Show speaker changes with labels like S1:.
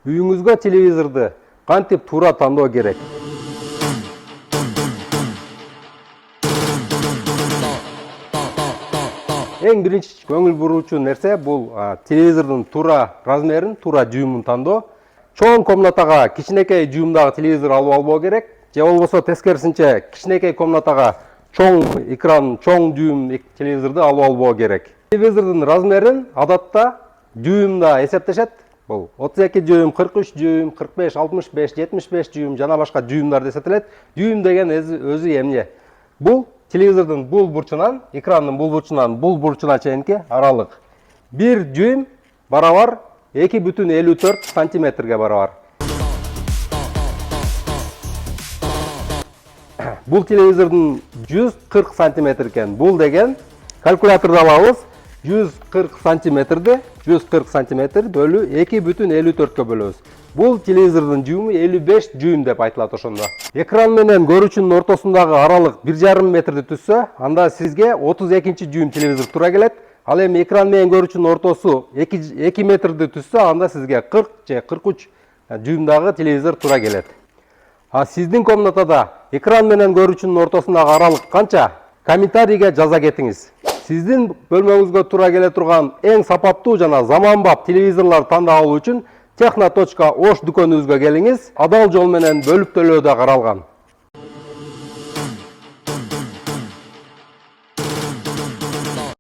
S1: Үйүңүзгө телевизорду кантип туура тандоо керек? Эң биринчи көңүл буруучу нерсе бул телевизордун туура размерин, туура жүйүмүн тандоо. Чоң комнатага кичинекей жүйүмдагы телевизор алып албоо керек, же болбосо тескерисинче кичинекей комнатага чоң экран, чоң жүйүм телевизорду алып албоо керек. Телевизордун размерин адатта жүйүмда эсептешет. Бул 32 жүйүм, 43 жүйүм, 45, 65, 75 жүйүм жана башка жүйүмдарды эсептелет. Жүйүм деген өзү эмне? Бул телевизордун бул бурчунан, экрандын бул бурчуна чейинки аралык. Бир жүйүм барабар 2,54 сантиметрге барабар. Бул телевизордун 140 сантиметр экен. Бул деген калькуляторду алабыз. 140 сантиметрди 140 сантиметр бөлү 2,54-кө бөлөбүз. Бул телевизордун жүйүмү 55 жүйүм деп айтылат ошондо. Экран менен көрүүчүнүн ортосундагы аралык 1,5 метрди түзсө, анда сизге 32 жүйүм телевизор туура келет. Ал эми экран менен көрүүчүнүн ортосу 2 метрди түзсө, анда сизге 40 же 43 жүйүмдагы телевизор туура келет. А сиздин комнатада экран менен көрүүчүнүн ортосундагы аралык канча? Комментарийге жаза кетиңиз. Сиздин бөлмөңүзгө туура келе турган эң сапаттуу жана заманбап телевизорлорду тандап алуу үчүн Техно.Ош дүкөнүбүзгө келиңиз. Адал жол менен бөлүп төлөө да каралган.